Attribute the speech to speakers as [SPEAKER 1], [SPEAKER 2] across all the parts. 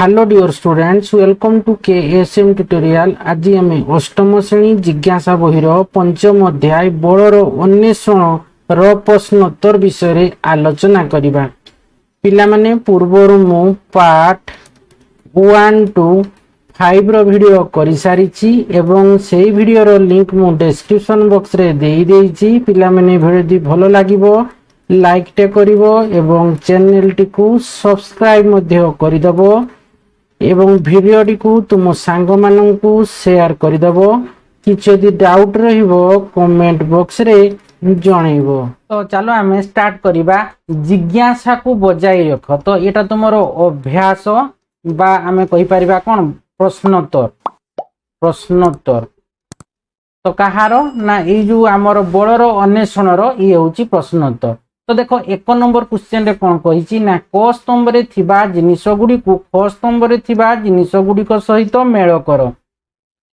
[SPEAKER 1] Hello dear students, welcome to KSM tutorial. आज आम अष्टम श्रेणी जिज्ञासा बहिर पंचम अध्याय बड़र अन्वेषण र प्रश्नोत्तर विषय आलोचना करबा। पिला माने पूर्वर मु पार्ट 1 टू 5 रो वीडियो करि सारिछि एवं सेही वीडियो रो लिंक मु डिस्क्रिप्शन बॉक्स रे देई देइछि। पिला माने वीडियो दी भलो लागिवो लाइक टे करिवो एवं चैनल टी को सब्सक्राइब मध्य करिदबो एवं वीडियो को तुम सांग माननकु शेयर करिदबो। किछि यदि डाउट रहिबो कमेंट बॉक्स रे जणैबो। तो चलो आमे स्टार्ट करिबा। जिज्ञासा को बजाय रख, तो एटा तुमरो अभ्यास बा आमे कहि परिबा कोन प्रश्नोत्तर। प्रश्नोत्तर तो कहारो ना ए जो हमर बड़र अन्वेषण रो ई होची प्रश्नोत्तर। तो देखो एक नंबर क्वेश्चन रे कोन कहिची ना क स्तंभ रे थिबा जिनिस गुडी को ख स्तंभ रे थिबा जिनिस गुडी को सहित मेल कर।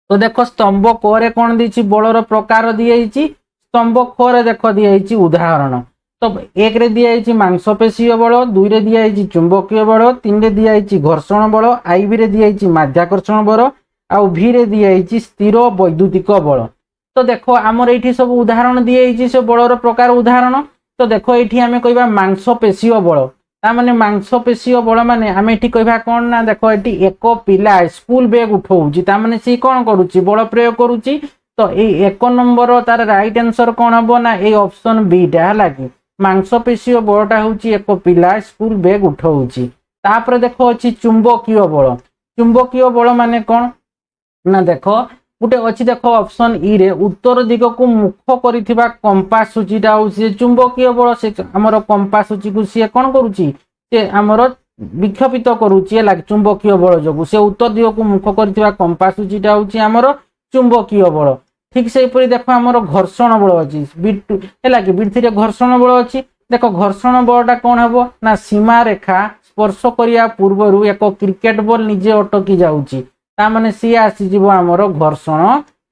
[SPEAKER 1] तो देखो स्तंभ क रे कोन दिछि बलर प्रकार दियैछि, स्तंभ ख रे देखो दियैछि उदाहरण। तो एक रे दियैछि मांसपेशीय बल, दुई रे दियैछि चुंबकीय बल, तीन रे दियैछि घर्षण बल, आई भी रे दियैछि माध्याकर्षण बल, आ भी रे दियैछि स्थिर वैद्युतिक बल। तो देखो आमर एठी सब उदाहरण दियैछि से बलर प्रकार उदाहरण। तो देखो ये आम कह मांसपेशीय बल, ताने मांसपेशीय बल माने आम ये कह कौन ना देखो ये एक पिला स्कूल बैग उठाऊँगी ताने सी कौन करुच्ची बल प्रयोग करुच्ची। तो ये एक नंबर तार राइट आंसर कौन हम ना ये ऑप्शन बी टा है कि मांसपेशीय बलटा हूँ एक पिला स्कूल बैग उठाऊँगी। तापर देखो अच्छी चुंबकीय बल। चुंबकीय बल माने कौन ना देखो गोटे अच्छी देखो ऑप्शन ई रे उत्तर दिग को मुख करिथिबा कंपास सूचीटा होसी चुंबकीय बल। से हमर कंपास सूची को सी कोन करूची से हमर विक्षेपित करूची लाग चुंबकीय बल जगु से उत्तर दिग को मुख करिथिबा कंपास सूचीटा होची हमर चुंबकीय बल। ठीक से परि देखो हमर घर्षण बल अछि बिट हैला कि बिट रे घर्षण बल अछि। देखो घर्षण बलटा कोन हेबो ना सीमा रेखा स्पर्श करिया पूर्वरु एक क्रिकेट बॉल निजे अटकी जाउची ताने सी आसीଯିव आमर घर्षण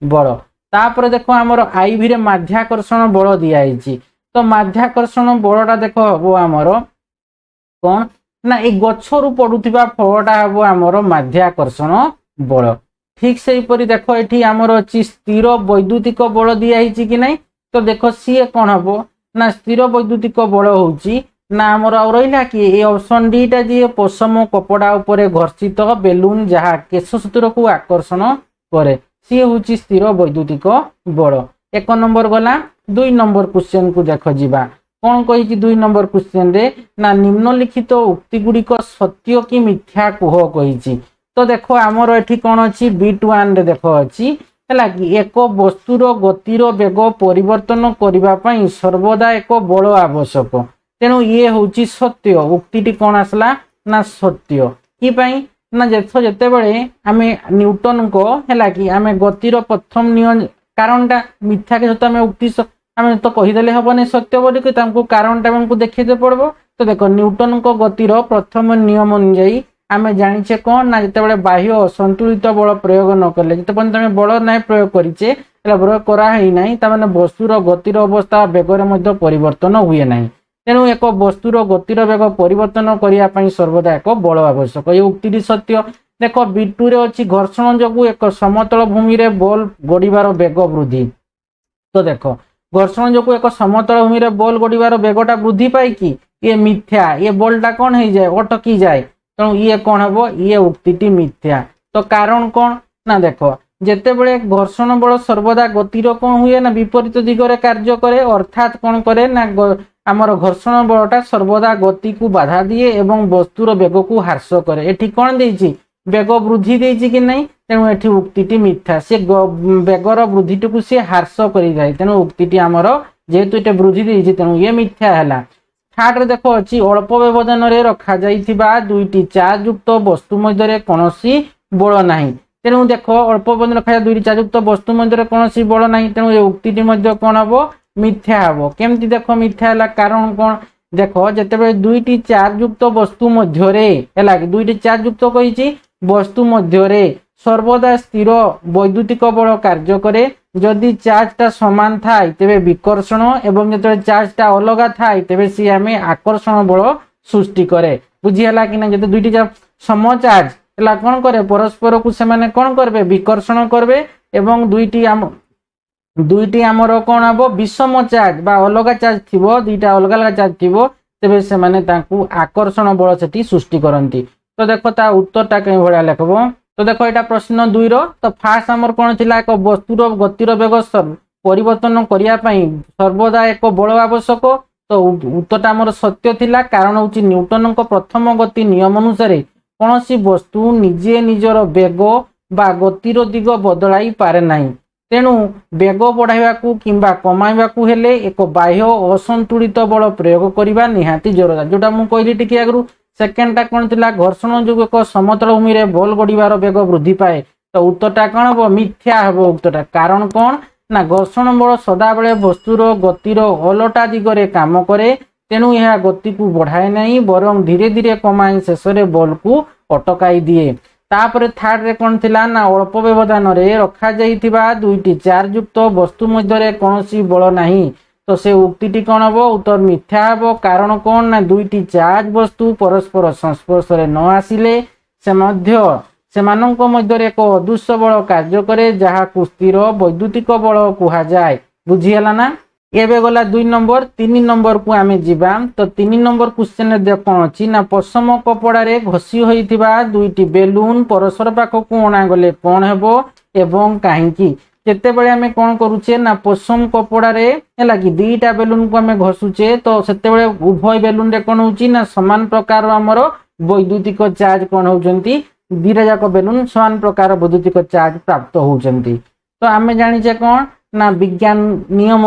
[SPEAKER 1] बल। तापर देखो आमर आई भी रे माध्याकर्षण बल दियाइछि। तो माध्याकर्षण बलटा देखो हबो आमर कोन ना ए गछरु पडुथिबा फळटा हबो आमर माध्याकर्षण बल। ठीक से परि देखो एठी आमर अछि स्थिर वैद्युतिक बल दियाइछि कि नै। तो देखो सी कोन हबो ना स्थिर वैद्युतिक बल होउछि ना आमर आ रहिला कि ए ऑप्शन डी टा जे पोषम कपड़ा उपरे घर्षित बेलून जहा केशसूत्र को आकर्षण करे सी होची स्थिर वैद्युतिक बल। एक नंबर गला। दुई नंबर क्वेश्चन को देखो जिबा कोन कहिछि दुई नंबर क्वेश्चन रे ना निम्नलिखित उक्ति गुडी को सत्य कि मिथ्या कुह कहिछि। तो देखो आमर एठी कोन अछि बिट 1 रे देखो अछि हैला कि एक वस्तुर गतिर वेग परिवर्तन करिबा पई सर्वदा एक बल आवश्यक। तेणु ये होची सत्य। उक्ति कौन आसला ना सत्य कि पई ना जेते बेले आमे न्यूटन को हैला कि आमे गतिर प्रथम नियम कारणटा मिथ्या के सहित आमे उक्ति आमे तो कहि देले हबने सत्य बोली कि तांको कारणटा हमको देखिते पड़बो। तो देखो न्यूटन को गतिर प्रथम नियम अनुसार आमे जानिछे कोन ना जेते बेले बाह्य असंतुलित बल प्रयोग न करले जेते पर्यंत आमे बल नै प्रयोग करिचे एला प्रयोग करा है नै ता माने वस्तुर गतिर अवस्था वेगरे मध्ये परिवर्तन हुए नै। तेणु एक वस्तुर गतिर वेग परिवर्तन करिया पई सर्वदा एक बल आवश्यक। ये उक्ति सत्य। देखो बिटू रे अछि घर्षण जगु एक समतल भूमि रे बॉल गड़ीबार वेग वृद्धि। तो देखो घर्षण जगु एक समतल भूमि रे बॉल गड़ीबार वेगटा वृद्धि पाई कि ये मिथ्या। ये बॉलटा कोन हो जाए अटकी जाए। तेणु ये कोन हबो ये उक्ति मिथ्या। तो कारण कोन ना देखो जेते बेले घर्षण बल सर्वदा गतिर कोन हुए ना विपरीत दिगरे कार्य करे अर्थात कोन करे ना आमर घर्षण बलटा सर्वदा गति को बाधा दिए एवं वस्तुर वेग को ह्रास करे। एठी कोन देइछि वेग वृद्धि देइछि कि नै। तेणु एठी उक्तिटी मिथ्या। से वेगर वृद्धिटी को से ह्रास करि जाय। तेणु उक्तिटी आमर जेहेतु एटे वृद्धि देइछि तेणु ये मिथ्या हैला। थर्ड रे देखो अछि अल्प व्यवधान रे रखा जाइथिबा दुईटी चार्ज युक्त वस्तु मध्य रे कोनोसी बल नाही। तेणु देखो अल्प व्यवधान रखा दुईटी चार्ज युक्त वस्तु मध्य रे कोनोसी बल नाही। तेणु ये उक्तिटी मध्य कोन हबो मिथ्या हबो। केमती देखो मिथ्या हला कारण कोन देखो जेते बेले दुईटी चार्ज युक्त वस्तु मध्य रे हैला कि दुईटी चार्ज युक्त कहिछि वस्तु मध्य रे सर्वदा स्थिर वैद्युतिक बल कार्य करे। जदि चार्जटा समान थाए तेबे विकर्षण एवं जेते चार्जटा अलगा थाए तेबे सी आमे आकर्षण बल सृष्टि करे। बुझी हला कि ना जते दुईटी सम चार्ज ହେଲା କଣ କରେ ପରସ୍ପରକୁ ସେମାନେ କଣ କରିବେ ବିକର୍ଷଣ କରିବେ ଏବଂ ଦୁଇଟି ଆମର କଣ ହବ ବିଷମ ଚାର୍ଜ ବା ଅଲଗା ଚାର୍ଜ ଥିବ ଦୁଇଟା ଅଲଗା ଅଲଗା ଚାର୍ଜ ଥିବ ତେବେ ସେମାନେ ତାଙ୍କୁ ଆକର୍ଷଣ ବଳ ସେଠି ସୃଷ୍ଟି କରନ୍ତି। ତ ଦେଖ ତା ଉତ୍ତରଟା କେଉଁ ଭଳିଆ ଲେଖବ। ତ ଦେଖ ଏଇଟା ପ୍ରଶ୍ନ 2 ର। ତ ଫାର୍ଷ୍ଟ ଆମର କଣ ଥିଲା ଏକ ବସ୍ତୁର ଗତିର ବେଗ ପରିବର୍ତ୍ତନ କରିବା ପାଇଁ ସର୍ବଦା ଏକ ବଳ ଆବଶ୍ୟକ। ତ ଉତ୍ତରଟା ଆମର ସତ୍ୟ ଥିଲା କାରଣ ହଉଛି ନ୍ୟୁଟନଙ୍କ ପ୍ରଥମ ଗତି ନିୟମ ଅନୁସାରେ କୌଣସି ବସ୍ତୁ ନିଜେ ନିଜର ବେଗ ବା ଗତିର ଦିଗ ବଦଳାଇ ପାରେ ନାହିଁ। ତେଣୁ ବେଗ ବଢାଇବାକୁ କିମ୍ବା କମାଇବାକୁ ହେଲେ ଏକ ବାହ୍ୟ ଅସନ୍ତୁଳିତ ବଳ ପ୍ରୟୋଗ କରିବା ନିହାତି ଜରୁରୀ। ଯୋଉଟା ମୁଁ କହିଲି ଟିକେ ଆଗରୁ ସେକେଣ୍ଡଟା କଣ ଥିଲା ଘର୍ଷଣ ଯୋଗୁଁ ଏକ ସମତଳ ଭୂମିରେ ବଲ୍ ଗଡିବାର ବେଗ ବୃଦ୍ଧି ପାଏ। ତ ଉତ୍ତରଟା କଣ ହବ ମିଥ୍ୟା ହବ ଉତ୍ତରଟା। କାରଣ କଣ ନା ଘର୍ଷଣ ବଳ ସଦାବେଳେ ବସ୍ତୁର ଗତିର ଓଲଟା ଦିଗରେ କାମ କରେ। ତେଣୁ ଏହା ଗତିକୁ ବଢାଏ ନାହିଁ ବରଂ ଧୀରେ ଧୀରେ କମାଇ ଶେଷରେ ବଲକୁ ଅଟକାଇ ଦିଏ। ତାପରେ ଥାର୍ଡରେ କଣ ଥିଲା ନା ଅଳ୍ପ ବ୍ୟବଧାନରେ ରଖାଯାଇଥିବା ଦୁଇଟି ଚାର୍ଜ ଯୁକ୍ତ ବସ୍ତୁ ମଧ୍ୟରେ କୌଣସି ବଳ ନାହିଁ। ତ ସେ ଉକ୍ତିଟି କଣ ହବ ଉତ୍ତର ମିଥ୍ୟା ହବ। କାରଣ କଣ ନା ଦୁଇଟି ଚାର୍ଜ ବସ୍ତୁ ପରସ୍ପର ସଂସ୍ପର୍ଶରେ ନ ଆସିଲେ ସେମାନଙ୍କ ମଧ୍ୟରେ ଏକ ଅଦୃଶ୍ୟ ବଳ କାର୍ଯ୍ୟ କରେ ଯାହାକୁ ସ୍ଥିର ବୈଦ୍ୟୁତିକ ବଳ କୁହାଯାଏ। ବୁଝିହେଲା ନା। ଏବେ ଗଲା 2 ନମ୍ବର। 3 ନମ୍ବରକୁ ଆମେ ଯିବା। ତ 3 ନମ୍ବର କ୍ୱେଶ୍ଚନରେ କଣ ଅଛି ନା ପଶମ କପଡାରେ ଘଷି ହୋଇଥିବା ଦୁଇଟି ବେଲୁନ ପରସ୍ପର ପାଖକୁ ଅଣାଗଲେ କଣ ହେବ ଏବଂ କାହିଁକି। ଯେତେବେଳେ ଆମେ କଣ କରୁଛେ ନା ପଶମ କପଡାରେ ହେଲା କି ଦିଟା ବେଲୁନକୁ ଆମେ ଘଷୁଛେ ତ ସେତେବେଳେ ଉଭୟ ବେଲୁନରେ କଣ ହଉଛି ନା ସମାନ ପ୍ରକାର ଆମର ବୈଦ୍ୟୁତିକ ଚାର୍ଜ କଣ ହଉଛନ୍ତି ଦିଟା ଯାକ ବେଲୁନ ସମାନ ପ୍ରକାର ବୈଦ୍ୟୁତିକ ଚାର୍ଜ ପ୍ରାପ୍ତ ହଉଛନ୍ତି। ତ ଆମେ ଜାଣିଛେ କଣ ନା ବିଜ୍ଞାନ ନିୟମ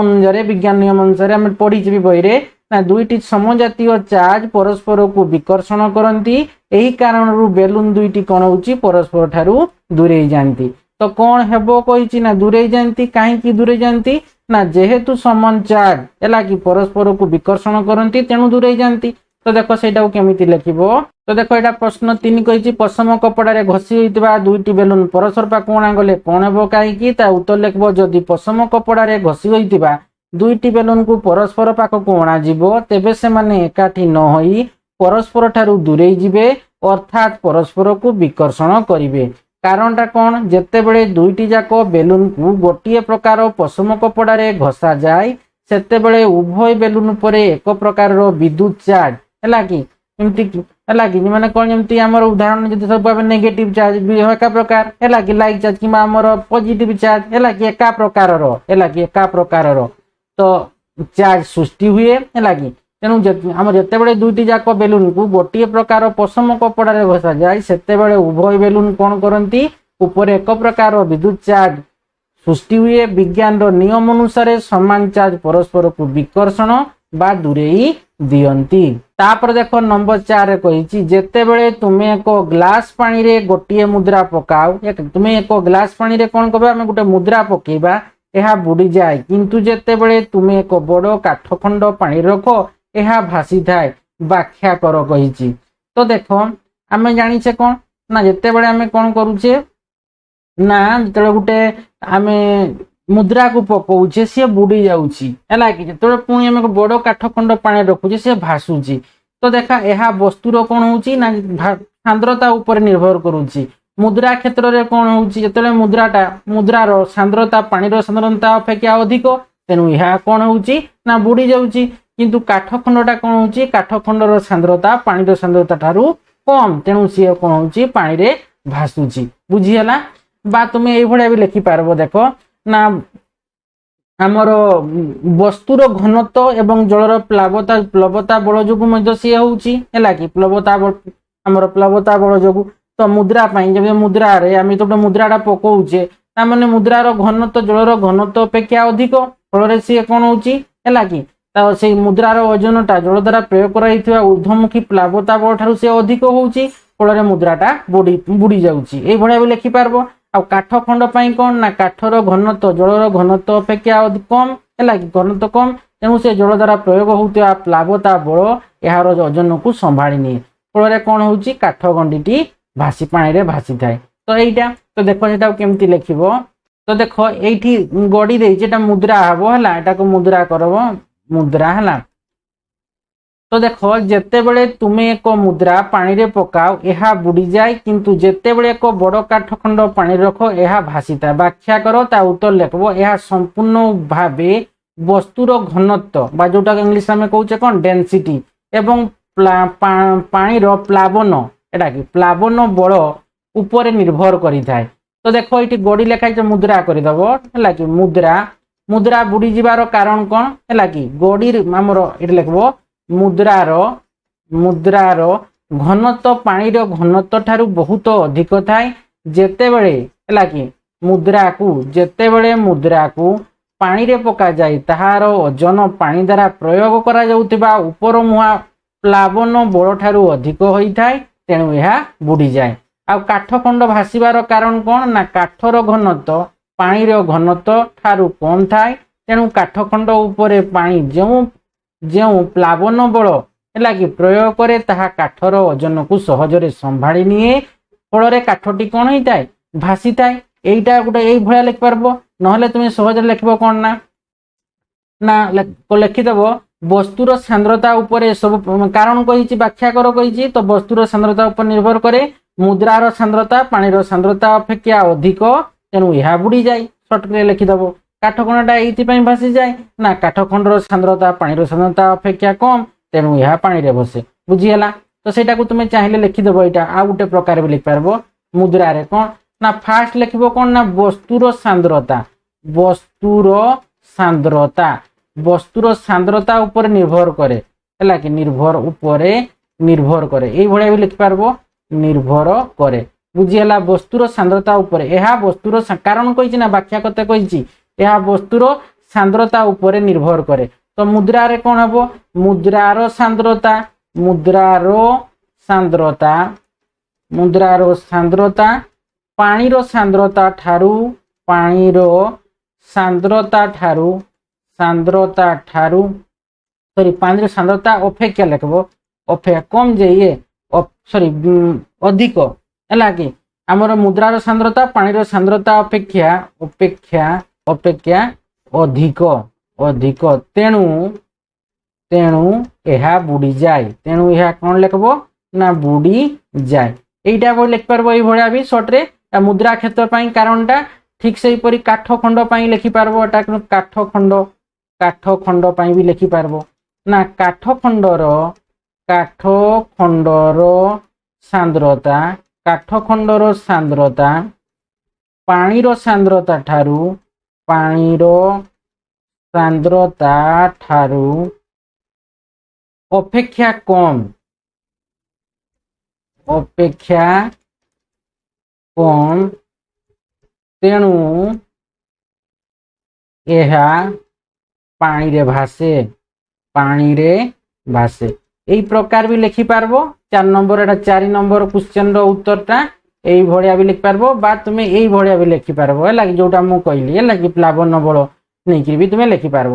[SPEAKER 1] ଅନୁସାରେ ଆମେ ପଢିଛେ ବି ବହିରେ ନା ଦୁଇଟି ସମଜାତୀୟ ଚାର୍ଜ ପରସ୍ପରକୁ ବିକର୍ଷଣ କରନ୍ତି। ଏହି କାରଣରୁ ବେଲୁନ ଦୁଇଟି କଣ ହଉଛି ପରସ୍ପର ଠାରୁ ଦୂରେଇ ଯାଆନ୍ତି। ତ କଣ ହେବ କହିଛି ନା ଦୂରେଇ ଯାଆନ୍ତି। କାହିଁକି ଦୂରେଇ ଯାଆନ୍ତି ନା ଯେହେତୁ ସମାନ ଚାର୍ଜ ହେଲା କି ପରସ୍ପରକୁ ବିକର୍ଷଣ କରନ୍ତି ତେଣୁ ଦୂରେଇ ଯାଆନ୍ତି। ତ ଦେଖ ସେଇଟାକୁ କେମିତି ଲେଖିବ। ତ ଦେଖ ଏଇଟା ପ୍ରଶ୍ନ 3 କହିଛି ପଶମ କପଡାରେ ଘଷି ହୋଇଥିବା ଦୁଇଟି ବେଲୁନ ପରସ୍ପର ପାଖକୁ ଅଣାଗଲେ କଣ ହେବ କାହିଁକି। ତା ଉତ୍ତର ଲେଖିବ ଯଦି ପଶମ କପଡାରେ ଘଷି ହୋଇଥିବା ଦୁଇଟି ବେଲୁନକୁ ପରସ୍ପର ପାଖକୁ ଅଣାଯିବ ତେବେ ସେମାନେ ଏକାଠି ନ ହୋଇ ପରସ୍ପର ଠାରୁ ଦୂରେଇ ଯିବେ ଅର୍ଥାତ୍ ପରସ୍ପରକୁ ବିକର୍ଷଣ କରିବେ। କାରଣଟା କଣ ଯେତେବେଳେ ଦୁଇଟି ଯାକ ବେଲୁନକୁ ଗୋଟିଏ ପ୍ରକାର ପଶମ କପଡାରେ ଘଷାଯାଏ ସେତେବେଳେ ଉଭୟ ବେଲୁନ ଉପରେ ଏକ ପ୍ରକାରର ବିଦ୍ୟୁତ ଚାର୍ଜ ହେଲା କି ଏମିତି ହେଲା କି ମାନେ କଣ ଯେମିତି ଆମର ଉଦାହରଣ ଯଦି ସବୁ ଆମେ ନେଗେଟିଭ ଚାର୍ଜ ଏକା ପ୍ରକାର ହେଲା କି ଲାଇକ ଚାର୍ଜ କିମ୍ବା ଆମର ପଜିଟିଭ ଚାର୍ଜ ହେଲା କି ଏକା ପ୍ରକାରର ତ ଚାର୍ଜ ସୃଷ୍ଟି ହୁଏ ହେଲା କି। ତେଣୁ ଆମର ଯେତେବେଳେ ଦୁଇଟି ଯାକ ବେଲୁନକୁ ଗୋଟିଏ ପ୍ରକାର ପଶମ କପଡାରେ ଘଷାଯାଏ ସେତେବେଳେ ଉଭୟ ବେଲୁନ କଣ କରନ୍ତି ଉପରେ ଏକ ପ୍ରକାର ବିଦ୍ୟୁତ ଚାର୍ଜ ସୃଷ୍ଟି ହୁଏ। ବିଜ୍ଞାନର ନିୟମ ଅନୁସାରେ ସମାନ ଚାର୍ଜ ପରସ୍ପରକୁ ବିକର୍ଷଣ ବା ଦୂରେଇ ଦିଅନ୍ତି। ତାପରେ ଦେଖ ନମ୍ବର 4 କହିଛି ଯେତେବେଳେ ତୁମେ ଏକ ଗ୍ଲାସ ପାଣିରେ ଗୋଟିଏ ମୁଦ୍ରା ପକାଅ ତୁମେ ଏକ ଗ୍ଲାସ ପାଣିରେ କଣ କରିବା ଆମେ ଗୋଟେ ମୁଦ୍ରା ପକେଇବା ଏହା ବୁଡିଯାଏ କିନ୍ତୁ ଯେତେବେଳେ ତୁମେ ଏକ ବଡ କାଠ ଖଣ୍ଡ ପାଣି ରଖ ଏହା ଭାସିଥାଏ। ବ୍ୟାଖ୍ୟା କର କହିଛି। ତ ଦେଖ ଆମେ ଜାଣିଛେ କଣ ନା ଯେତେବେଳେ ଆମେ କଣ କରୁଛେ ନା ଯେତେବେଳେ ଗୋଟେ ଆମେ ମୁଦ୍ରାକୁ ପକଉଛେ ସିଏ ବୁଡି ଯାଉଛି ହେଲା କି ଯେତେବେଳେ ପୁଣି ଆମେ ବଡ କାଠ ଖଣ୍ଡ ପାଣି ରଖୁଛେ ସିଏ ଭାସୁଛି। ତ ଦେଖା ଏହା ବସ୍ତୁର କଣ ହଉଛି ନା ସାନ୍ଦ୍ରତା ଉପରେ ନିର୍ଭର କରୁଛି। ମୁଦ୍ରା କ୍ଷେତ୍ରରେ କଣ ହଉଛି ଯେତେବେଳେ ମୁଦ୍ରାର ସାନ୍ଦ୍ରତା ପାଣିର ସାନ୍ଦ୍ରତା ଅପେକ୍ଷା ଅଧିକ ତେଣୁ ଏହା କଣ ହଉଛି ନା ବୁଡି ଯାଉଛି। କିନ୍ତୁ କାଠ ଖଣ୍ଡଟା କଣ ହଉଛି କାଠ ଖଣ୍ଡର ସାନ୍ଦ୍ରତା ପାଣିର ସାନ୍ଦ୍ରତା ଠାରୁ କମ ତେଣୁ ସିଏ କଣ ହଉଛି ପାଣିରେ ଭାସୁଛି। ବୁଝିହେଲା। ବା ତୁମେ ଏଇଭଳିଆ ବି ଲେଖିପାରିବ ଦେଖ ନା ଆମର ବସ୍ତୁର ଘନତ୍ବ ଏବଂ ଜଳର ପ୍ଲବତା ବଳ ଯୋଗୁ ମଧ୍ୟ ସିଏ ହଉଛି ହେଲା କି ପ୍ଲବତା ବଳ ଯୋଗୁ। ତ ମୁଦ୍ରା ପାଇଁ ଯେମିତି ମୁଦ୍ରାରେ ଆମେ ଗୋଟେ ମୁଦ୍ରାଟା ପକଉଛେ ତାମାନେ ମୁଦ୍ରାର ଘନତ୍ବ ଜଳର ଘନତ୍ବ ଅପେକ୍ଷା ଅଧିକ ଫଳରେ ସିଏ କଣ ହଉଛି ହେଲା କି ତ ସେଇ ମୁଦ୍ରାର ଓଜନଟା ଜଳ ଦ୍ୱାରା ପ୍ରୟୋଗ କରାଯାଇଥିବା ଊର୍ଧ୍ୱମୁଖୀ ପ୍ଲାବତା ବଳ ଠାରୁ ସେ ଅଧିକ ହଉଛି ଫଳରେ ମୁଦ୍ରାଟା ବୁଡି ଯାଉଛି। ଏଇଭଳିଆ ବି ଲେଖିପାରିବ। ଆଉ କାଠ ଖଣ୍ଡ ପାଇଁ କଣ ନା କାଠର ଘନତ୍ବ ଜଳର ଘନତ୍ବ ଅପେକ୍ଷା କମ ହେଲା କି ଘନତ୍ବ କମ ତେଣୁ ସେ ଜଳ ଦ୍ୱାରା ପ୍ରୟୋଗ ହଉଥିବା ପ୍ଲାବତା ବଳ ଏହାର ଓଜନକୁ ସମ୍ଭାଳି ନିଏ ଫଳରେ କଣ ହଉଛି କାଠ ଗଣ୍ଡିଟି ପାଣିରେ ଭାସିଥାଏ। ତ ଏଇଟା ତ ଦେଖ ସେଟାକୁ କେମିତି ଲେଖିବ। ତ ଦେଖ ଏଇଠି ଗଡି ଦେଇଛି ଏଟା ମୁଦ୍ରା ହବ ହେଲା ଏଟାକୁ ମୁଦ୍ରା କରବ ମୁଦ୍ରା ହେଲା। तो देख जितेबले तुम एक मुद्रा पानी रे पकाओ यह बुड़ी जाए किंतु जितेबले एक बड़ काठखंड पानी रख यह भासी था व्याख्या कर ता उत्तर लिखब यह संपूर्ण भावे वस्तुर घनत्व बा जोटा इंग्लिश में कहूचे कौन डेंसिटी एवं पानी रो प्लावन एटा कि प्लावन बल ऊपर निर्भर करि थाए। तो देख ये गड़ी लिखाई मुद्रा करदेव है कि मुद्रा मुद्रा बुड़ी जीवार कारण कौन है कि गड़ी आमर ये लिखब मुद्रार घनत्व पानी रो घनत्व ठारू बहुत अधिक थाए जेतेबेले है कि जेतेबेले मुद्रा को पानी रे पका जाए ताहार ओजन पानी द्वारा प्रयोग करा जाउतिबा ऊपर मुहा प्लावन बल ठारू अधिक होइथाए तेणु यह बुड़ी जाए। आ काठखंड भासीबार कारण कौन ना काठर घनत्व पानी रो घनत्व ठारू कम थाए तेणु काठखंड उपरे पानी जो प्लावन बल है कि प्रयोग करे ताहा काठर ओजन को सहजरे संभाली निए फल काठटी कौन होता है भासी थाए। एटा गोटे यही भाया लिखि पारबो नहले तुम सहज लिखब कौन ना लिखिदेव वस्तुर सांद्रता उपरे सब कारण कही व्याख्या कर कही तो वस्तुर सांद्रता उपर निर्भर करे मुद्रार सांद्रता पानीर सांद्रता अपेक्षा अधिक तेणु यह बुड़ी जाए सर्टकट लिखिदेव काठखंडटा ये भासी जाए ना काठखंडर सांद्रता पानीर सांद्रता अपेक्षा कम तेणु यह पानी रे बसे बुझीगला। तो सेटा को तुम चाहिए लिखिदेव यहाँ आ गोटे प्रकार भी लिखिपार मुद्रा रे कौन ना फास्ट लिखब कौन ना वस्तुर सांद्रता वस्तुर सांद्रता ऊपर निर्भर करे है कि निर्भर करे ये भाया भी लिखिपार निर्भर करे बुझीगला वस्तुर सांद्रता ऊपर यह वस्तुर कारण कही ना व्याख्या करते कही यह वस्तुर सांद्रता ऊपर निर्भर करे। तो मुद्रा रे कौन हम मुद्रार सांद्रता पानीर सांद्रता ठारू सॉरी पानीर सांद्रता अपेक्षा लिखब अपेक्षा कम जे ये सॉरी अधिक है कि आमर मुद्रार सांद्रता पानीर सांद्रता अपेक्षा अधिक तेणु यह बुड़ी जाए तेणु यह कौन लिखब ना बुड़ी जाए। यहीटा बोल लिखिपार ये भाया भी सर्ट्रे मुद्रा क्षेत्र कारणटा ठीक से हीपरी काठखंड लिखिपार काठखंड भी लिखिपार ना काठखंडर सांद्रता पानीर सांद्रता ठारू अपेक्षा कम तेणु यह पानी रे भासे यही प्रकार भी लिखिपार 4 नंबर एटा 4 नंबर क्वेश्चन रो उत्तरटा यही भाया भी लिखिपार बा तुम यही भाया भी लिखिपार है जोटा मुझे कहली है कि प्लावन बल नहीं भी तुम लिखिपार।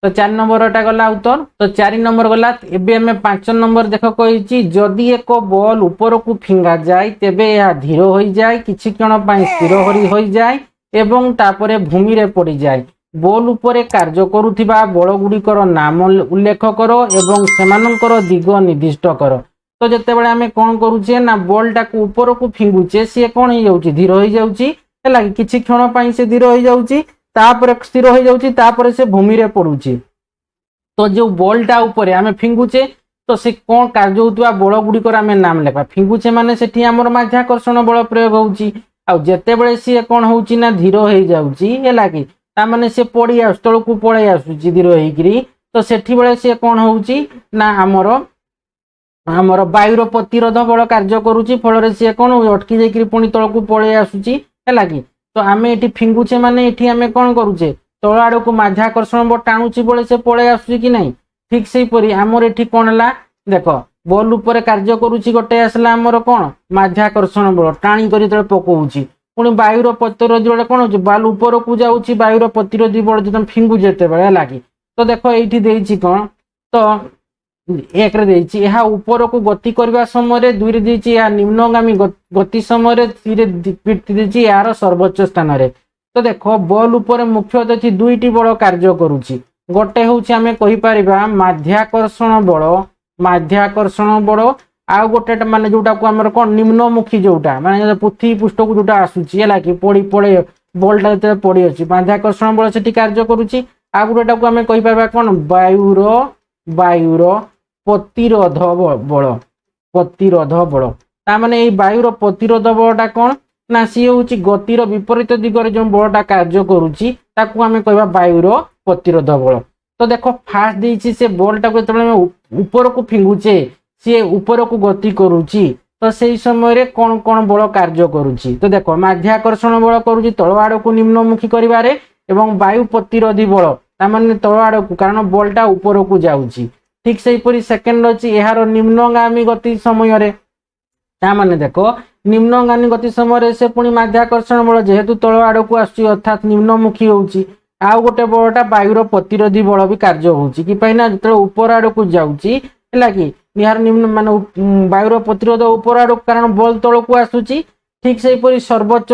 [SPEAKER 1] तो 4 नंबर गला उत्तर। तो 4 नंबर गला एबे 5 नंबर देख कही जदि एक बॉल ऊपर को फिंगा जाए तेबे यह धीर हो जाए किछि क्षण स्थिर हो जाए एवं तापरे भूमि रे पड़ जाए बॉल उपरे कार्य करुथिबा बल गुड़िकर नाम उल्लेख कर एवं सेमानंकर दिग निर्दिष्ट कर। तो जितेबाला आम कौन करुचे ना बॉल टाक ऊपर को फिंगुचे सी कौन हो जाउची धीर हो जाउची है किछि क्षण से धीर हो जाउची तापर स्थिर हो जाउची तापर से भूमि रे पड़ुची। तो जो बॉलटा ऊपर आम फिंगुचे तो से कौन कार्य होता बल गुड़िकर आम नाम लेखा फिंगुचे माने सेठी आमर माध्याकर्षण बल प्रयोग होउची आ जेतेबेले सी कौन होउची ना धीर हो जाउची है कि तामाने से पड़ी तल को पड़े आसुची धीर होइकरी तो सेठी बेले सी कौन होउची ना आमर वायुर प्रतिरोध बल कार्य करुची फल सी कौन अटकी जाइकरी पुणी तल को पड़े आसुची है कि तो आम ये फिंगुचे माने ये आम कौन करुचे तल आड़ को माध्याकर्षण बल टाणुची बेले से पड़े आसुची कि नहीं ठीक से परी आमर ये कौन है देख बॉल ऊपर कार्य करुची गोटे आसला आमर कौन माध्याकर्षण बल टाणी कर पकाउची पुणी वायुर प्रतिरोधी बल कौन हो बॉल ऊपर को जाऊँगी वायुर प्रतिरोधी बल जो तुम फिंगु जिते है कि तो देख ये कौन तो एक यह ऊपर को गति करने समय दुई निम्नगामी गति समय तीन यार सर्वोच्च स्थान रे। तो देख बॉल ऊपर मुख्यतः दुईटी बल कार्य करुची गोटे हूँ आम कहीपर माध्याकर्षण बल माध्याकर्षण बल आउ गोटे माने जोटा को हमर कोन निम्नमुखी जोटा माने पृथ्वी पृष्ठ को जोटा आसुची हैला कि पड़ी पड़े बॉलटा जते पड़ी अछि माध्याकर्षण बल सेठी कार्य करूची आ गोटेटा को हमें कहि पाबा कोन वायुर प्रतिरोध बल ता माने ए वायुर प्रतिरोध बलटा कोन ना सी होची गतिर विपरीत दिगरे जो बलटा कार्य करूची ताकू हमें कहबा वायुर प्रतिरोध बल। तो देखो फास्ट देछि से बॉलटा को जतबे ऊपर को फिंगुचे सी ऊपर को गति करूची तो सही समय रे कोन कोन बल कार्य करूची तो देखो माध्याकर्षण बल करूची तळ आड़ को निम्नमुखी करिवारे एवं वायु प्रतिरोधी बल ता माने तळ आड़ को कारण बॉलटा ऊपर को जाउची ठीक सेही परि सेकंड अछि एहार निम्नगामी गति समय रे ता माने देखो निम्नगामी गति समय रे से पुनी माध्याकर्षण बल जेहेतु तळ आड़ को आसी अर्थात निम्नमुखी होउची आउ गोटे बलटा वायुर प्रतिरोधी बल भी कार्य होउची कि पहिना जतले ऊपर आड़ को जाउची हैला कि निहार निम्न माने वायुर प्रतिरोध ऊपर आड़ कारण बल तळ को आसुची ठीक सेही परि सर्वोच्च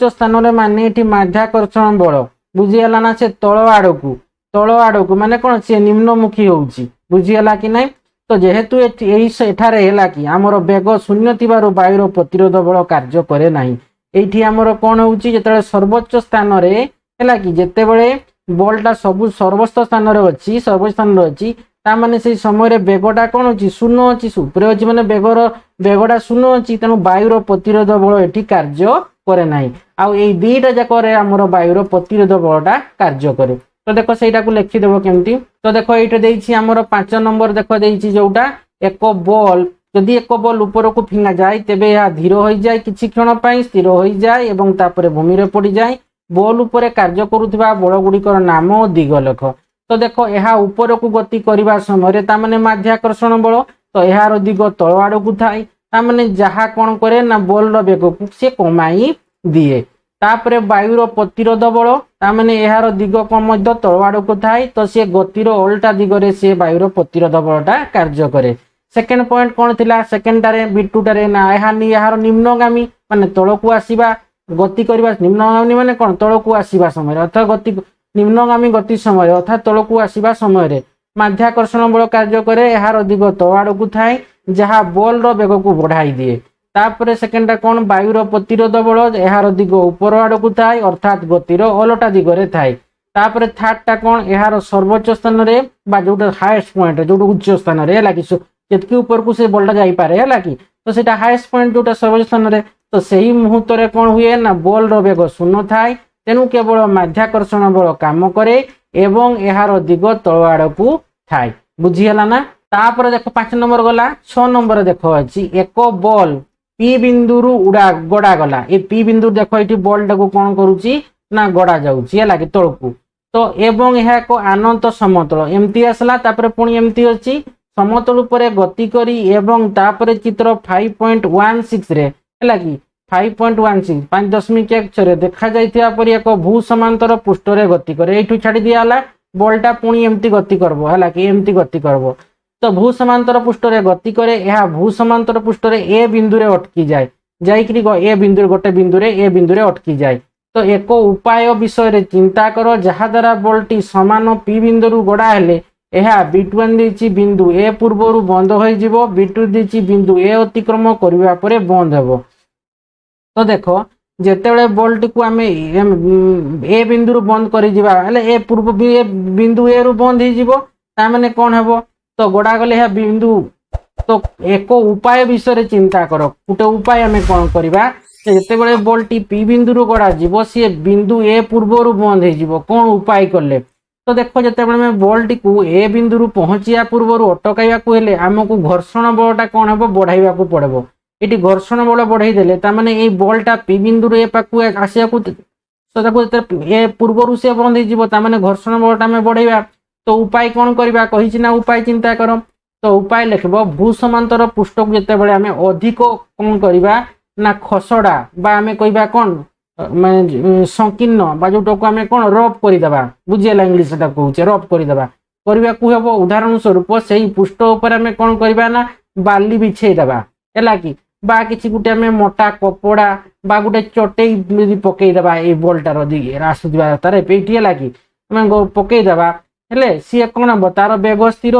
[SPEAKER 1] स्थान रे माने एठी माध्याकर्षण बल बुझियला ना से तळ आड़ को माने कोन से निम्नमुखी होउची बुझियला कि नै तो जेहेतु एही एठारे हैला कि हमर वेग शून्य थिबारो वायुर प्रतिरोध बल कार्य करे नाही एठी हमर कोन होउची जेतले सर्वोच्च स्थान रे हैला कि जेते बेले बॉलटा सब सर्वोच्च स्थान रे अछि सर्वोच्च स्थान रे अछि ता माने से समय रे वेगटा कोन अछि शून्य अछि ऊपर अछि माने वेगटा शून्य अछि तनु वायुर प्रतिरोध बल एठी कार्य करे नाही आ एई दुईटा जाक रे हमर वायुर प्रतिरोध बलटा कार्य करे। तो देखो सेटा को लिखि देबो केमती तो देखो एटा देइछि हमर 5 नंबर देखो देइछि जोटा एक बॉल यदि एक बॉल ऊपर को फिंगा जाय तेबे या धीर होई जाय किछि क्षण पई स्थिर होई जाय एवं तापरे भूमि रे पड़ी जाय बॉल ऊपर कार्य करूथिबा बल गुडीकर नाम और दिग लेख। तो देखो यह ऊपर को गति करबा समय ता माने माध्याकर्षण बल तो यार दिग तळ आड़ को थाए ता माने जहा कोन करे ना बॉल रो वेग को से कमाई दिए तापरे वायुर प्रतिरोध बल ता माने यार दिग को मध्य तळ आड़ को थाए तो से गतिर उल्टा दिगरे से वायुर प्रतिरोध बलटा कार्य करे। सेकंड पॉइंट कोन थिला सेकंड टारे बिटुटारे ना यार निम्नगामी माने तळ को आसीबा गति करबा निम्नगामी माने कोन तळ को आसीबा समय अर्थात गति निम्नगामी गति समय अर्थात तळ को आसीबा समय रे माध्याकर्षण बल कार्य करे यार दिग तळ आड़ को थाए जहा बॉल रो वेग को बढ़ाई दिए तापरे सेकंड टा कोन वायुर प्रतिरोध बल यार दिग ऊपर आड़ को थाए अर्थात गतिर ओलटा दिगरे थाए तापरे थर्ड टा कोन यार सर्वोच्च स्थान रे बा जोटा हाईएस्ट पॉइंट जोटा उच्च स्थान रे लागी केतकी ऊपर को से बॉलटा जाई पारे है लागी तो सेटा हाईएस्ट पॉइंट जोटा सर्वोच्च स्थान रे तो सही मुहूर्त रे कोन हुए ना बॉल रो वेग शून्य थाए तेनु केवल माध्याकर्षण बल काम करे एवं यार दिग तळ आड़ को थाए बुझियला ना। तापर देखो 5 नंबर गला 6 नंबर देखो अछि एक बॉल पी बिंदु रु गड़ा गला ए पी बिंदु देखो एठी बॉल टाको कोन करूची ना गड़ा जाउची है लागी तळकू तो एवं यह को अनंत समतल एमती आसला तापर पुणी एमती अछि समतल ऊपर गति करी एवं तापर चित्र 5.16 रे है लागी 5.16 5.1 रे देखा जाइथिया परि एक भू समांतर पृष्ठ रे गति करे एठू छाडी दियाला बॉलटा पुणी एमती गति करबो हला कि एमती गति करबो तो भू समांतर पृष्ठ रे गति करे यह भू समांतर पृष्ठ रे ए बिंदु रे अटकी जाय जाइकरी ए बिंदु गोटे बिंदु रे अटकी जाय तो एक उपाय विषय रे चिंता करो जहा द्वारा बॉलटी समान पी बिंदु रु गड़ा हेले यह बिटुआन देछि बिंदु ए पूर्वरु बंद होई जिवो बिटु देछि बिंदु ए अतिक्रम करिवा परे बंद हेबो। तो देखो जेतेबेले बॉलटी को आमे ए बिंदु रु बंद करि जिबा हेले ए पूर्व बिंदु ए रु बंद होई जिवो ता माने कोन हेबो तो गड़ा गले है बिंदु तो एक उपाय विषय रे चिंता करो गोटे उपाय आमे कोन करबा जेतेबेले बॉलटी पी बिंदु रु गड़ा जिवो से बिंदु ए पूर्वरु बंद होई जिवो कोन उपाय करले तो देखो जेतेबेले में बॉलटी को ए बिंदु रु पहुंचिया पूर्वरु अटकाइबा को हेले हमकु घर्षण बलटा कोन हेबो बढ़ाइबा को पड़बो एटी घर्षण बल बढ़ाई देले ता माने ए बॉलटा पी बिंदु रे पाकु आसिया को सदाको ए पूर्वरु से बंद होई जिवो ता माने घर्षण बलटा में बढ़ाइबा तो उपाय कोन करबा कहिछि ना उपाय चिंता करो तो उपाय लिखबो भू समांतर पृष्ठ को जेतेबेले हमें अधिक कोन करबा ना खसडा बा हमें कहबा कोन माने संकीर्ण बा जोटो को हमें कोन रफ करि देबा बुझियला इंग्लिश ता कहूचे रफ करि देबा करबा को हेबो उदाहरण स्वरूप सेही पृष्ठ ऊपर हमें कोन करबा ना बाली बिछे देबा हैला कि बा किछि गुटे हमें मोटा कपड़ा बा गुटे चटई यदि पकई देबा ए बॉलटार दिगे आसुदिबा तारे पेठी हैला कि हमें पकई देबा हेले सी कौन हम तार बेग स्थिर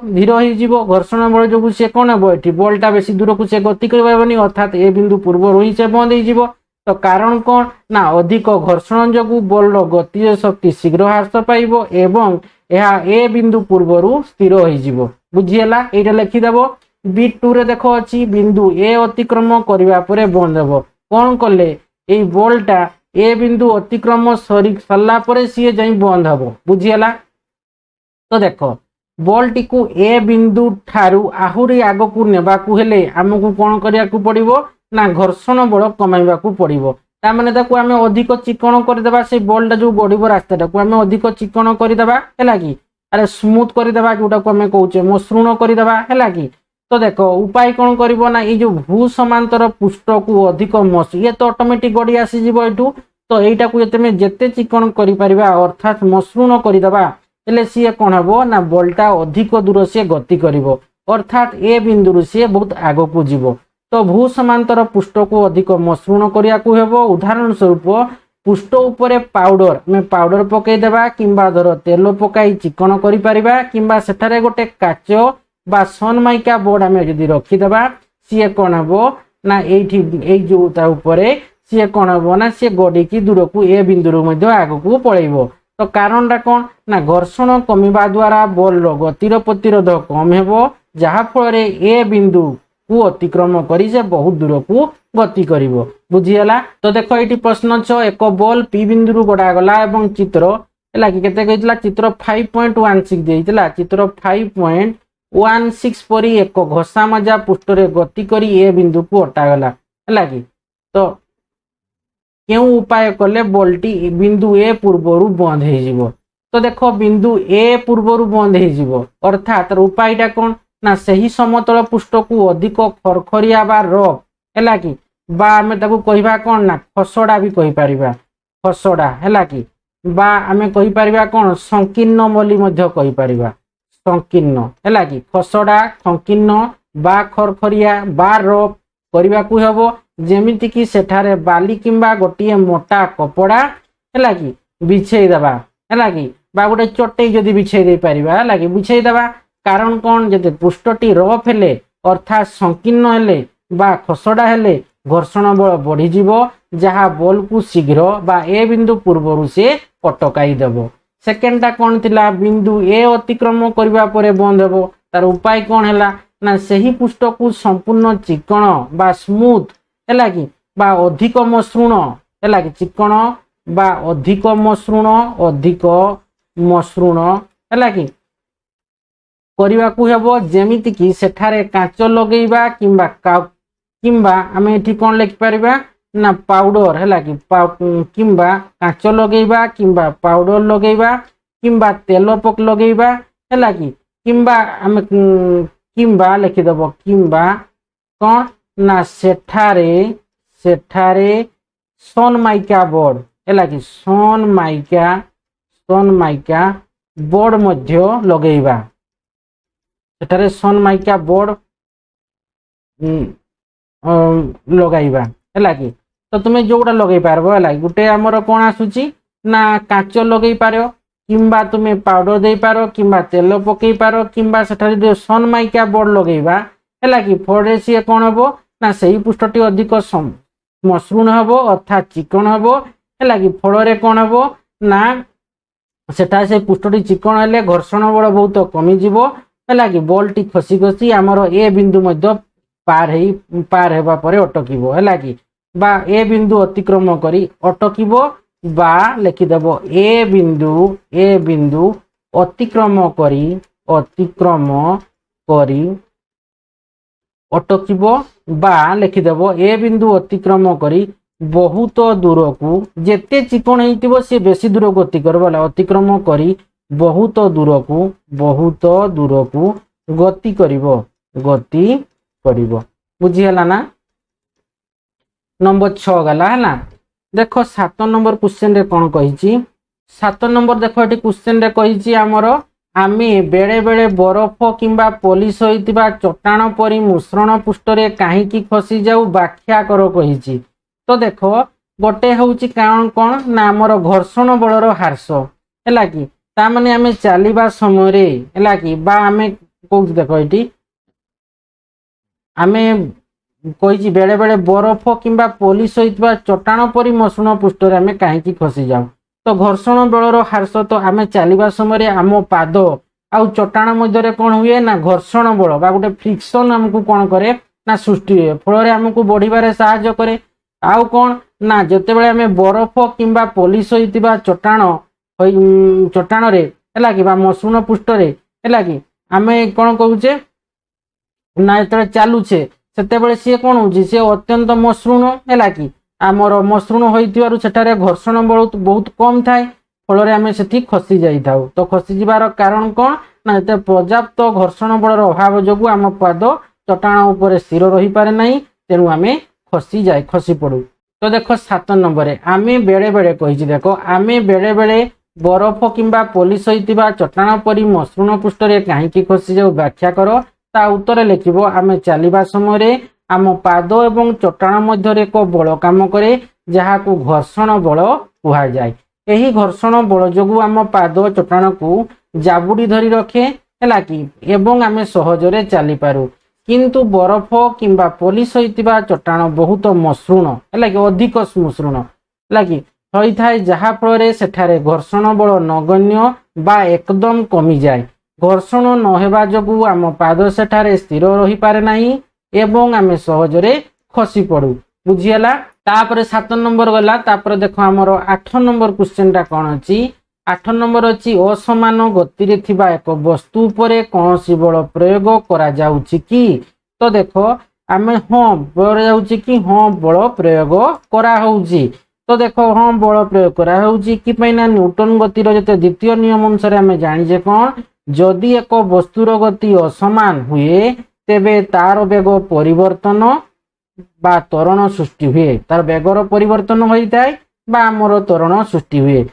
[SPEAKER 1] धीर हो घर्षण बल जो सी कौन हम ये बलटा बेसी दूर को सी गति कर अर्थात ए बिंदु पूर्व ही से बंद हो तो कारण कौन ना अधिक घर्षण जो बल गति शक्ति शीघ्र ह्रास पाइब एवं यह ए बिंदु पूर्व स्थिर हो बुझीगला ये लिखिदेव B2 रे देख अच्छी बिंदु ए अतिक्रम करने पर बंद हे कौन कले ये बलटा ए बिंदु अतिक्रम सरला सी जा बंद हे बुझीगला तो देख बल टी को ए बिंदु ठारू आहुरी आग को नेबाकू हेले आमको कौन करिया को पड़िबो ना घर्षण बल कमाइबा को पड़िबो तामाने ताकू आमे अधिक चिकण करदेबा से बलटा जो बढ़िबो रास्ताटा को आमे अधिक चिकण करदेबा हैला कि अरे स्मूथ करदेबा जोटा को आमे कहूचे मसृण करदेबा हैला कि तो देख उपाय कौन करिबो ना ये जो भू समांतर पृष्ठ को अधिक मस ये तो ऑटोमेटिक गड़ी आसी जिवो एठू तो एटा को जेते चिकण करि परिबा अर्थात मसृण करदेबा हेले सी कौन हम ना बलटा अधिक दूर से गति करिवो अर्थात ए बिंदु सी बहुत आग को जीव तो भू समांतर पृष्ठ को अधिक मसृण करिया को हेबो उदाहरण स्वरूप पृष्ठ उपरे पाउडर में पाउडर पकईदेबा किंबा धर तेल पकाई चिकण करि परिबा किंबा सेठारे गोटे काच बा सनमाइका बोर्ड आम जदि रखीदेबा सी कौन हम ना ये जो ता उपरे सी कौन हम ना सी गड़ी की दूर को ए बिंदु आग को पलैब तो कारणटा कौन ना घर्षण कमिबा द्वारा बल गतिर प्रतिरोध कम हेबो जहा फल ए बिंदु को अतिक्रम करी से बहुत दूर को गति करिवो बुझीगला तो देख ये प्रश्न 6 एक बल पी बिंदु गड़ा गला एवं चित्र है कि केते कहितला चित्र 5.16 देइतला चित्र 5.16 परी एक घसा मजा पृष्ठ रे गति करी ए बिंदु को हटागला है कि तो क्यों उपाय कले बलटी बिंदु ए पूर्वर बंद हो तो देख बिंदु ए पूर्वर बंद हो अर्थात उपायटा कौन ना सही समतल पृष्ठ को अधिक खरखरिया बा रफ है कि बा आमे ताकू कहिबा कौन ना खसड़ा भी कहि परिबा खसड़ा है कि बा आमे कहि परिबा कौन संकीर्ण बोली मध्य कहि परिबा संकीर्ण है कि खसड़ा संकीर्ण बा खरखरिया बा रफ करबा को हेबो जेमिति कि सेठारे बाली किंबा गोटे मोटा कपड़ा है कि बिछे देबा है कि बा गोटे चटई जदि बिछे दे परिबा है कि बिछे देबा कारण कौन जदि पृष्ठटी रफ हेले अर्थात संकीर्ण हेले बा खसड़ा हेले घर्षण बल बढ़ी जीवो जहा बल को शीघ्र बा ए बिंदु पूर्व से अटकाई देबो सेकेंडटा कौन थिला बिंदु ए अतिक्रम करबा परे बंद हेबो तार उपाय कौन हैला ना सही पृष्ठ को संपूर्ण चिकण बा स्मूथ है कि बा अधिक मसृण है कि चिकण बा अधिक मसृण है कि करबा को हेबो जेमिति कि सेठारे कांच लगेइबा किंबा आमे एठी कोन लिखि परिबा ना पाउडर है कि किंबा कांच लगेइबा किंबा पाउडर लगेइबा किंबा तेल पक लगेइबा है कि किंबा आमे किंबा लिखि देबो किंबा कोन ना सेठारे सनमाइका बोर्ड है कि सनमाइका बोर्ड मध्य लगेइबा सेठारे सनमाइका बोर्ड लगाइबा है कि तो तुम्हें जोड़ा लगे पारबो है गोटे आमर कौन आसुची ना कांच लगे पारो किंबा तुम्हें पाउडर दे पारो किंबा तेल पकई पारो किंबा सेठारे जो सनमाइका बोर्ड लगेइबा है कि फल सी कौन हम ना सही पृष्ठटी अधिक मसृण हम अर्थात चिकण हम है कि फल कौन हम ना सेठा से पृष्ठटी चिकण हेले घर्षण बल बहुत कमिज है कि बल टी खसी खसी आमर ए बिंदु मध्य पार हेबा परे अटकिबो है कि बा ए बिंदु अतिक्रम करी अटकिबो बा लिखिदेव ए बिंदु अतिक्रम करी अटकिबो बा लिखिदेव ए बिंदु अतिक्रम करी बहुत दूर को जेते चिकण होइतिबो से बेसी दूर गति करबो अतिक्रम करी बहुत दूर को गति करिवो बुझीगला ना नंबर 6 गला है देख 7 नंबर क्वेश्चन रे कौन कही 7 नंबर देख ये क्वेश्चन रे कही आमर आमे बेले बेले बरफ किंबा पॉलिश होइतिबा चट्टाण परी मिश्रण पृष्ठ रे काहेकि खसी जाऊ व्याख्या कर कही तो देख गोटे हूँ कारण कौन ना आमर घर्षण बलर ह्रास है कि ता माने आमे चलिबा समय है कि बा आमे कौच देख ये आमे कही बेले बेले बरफ किंबा पॉलिश होइतबा चट्टाण परी मसृण पृष्ठ रे आमे काहेकि खसी जाऊ। तो घर्षण बलर ह्रास तो आमे चलिबा समय आम पाद आउ चट्टाण मध्य कौन हुए ना घर्षण बल बा गोटे फ्रिक्शन आमको कौन करे ना सृष्टि हुए फल आमको बढ़िबारे साहाय्य करे। आउ कौन ना जितेबाला आमे बरफ किंबा पॉलिश होइतबा चट्टाण रे है कि मसृण पृष्ठ रे है कि आमे कौन कहूचे ना जो चलुचे से सी कौन हो अत्यंत मसृण है कि आमर मसृण होठार घर्षण बल बहुत कम थाए फल आम से खसी जाई थाउ। तो खसी जीवार कारण कौन ना जो पर्याप्त घर्षण बलर अभाव जो आम पाद चट्टाण उपर स्थिर रही पारे नहीं तेणु आम खसी पड़ू। तो देख 7 नंबर आम बेले बेले कही देख आम बेले बेले बरफ किंबा पॉलिश होइतिबा चट्टाण परी मसृण पृष्ठ रे काहेकि खसी जाऊ व्याख्या कर। ता उत्तर लिखिबो आमे चलिबा समय आम पाद एवं चट्टाण मध्य एक बल काम करे जहाकू घर्षण बल कहा जाए। यही घर्षण बल जो आम पाद चट्टाण को जाबुड़ी धरी रखे है कि एवं आमे सहजरे चली पारू। किंतु बरफ किंबा पॉलिश होइतिबा चट्टाण बहुत मसृण है कि अधिक मसृण है कि होइथाय जहा फल सेठारे घर्षण बल नगण्य बा एकदम कमी जाए। घर्षण नहेबा जोगु आम पाद सेठारे स्थिर रही पारे नाही एवं आमे सहजरे खसी पड़ू। बुझीगला। तापर 7 नंबर गला। तापर देखो हमर 8 नंबर क्वेश्चन टा कोन अछि। 8 नंबर अछि असमान गति रे थिबा एक वस्तु उपरे कोनसी बल प्रयोग करा जाउछि कि। तो देखो आमे हां बल जाउछि कि हां बल प्रयोग करा होउछि। तो देखो हां बल प्रयोग करा होउछि कि पैना न्यूटन गतिर जते द्वितीय नियम अनुसार आमे जानि जे कोन जदि एक वस्तुर गति असमान हुए तेबे तार वेग परिवर्तन बा त्वरण सृष्टि हुए तार वेगर परिवर्तन होता है बा आमर त्वरण सृष्टि हुए।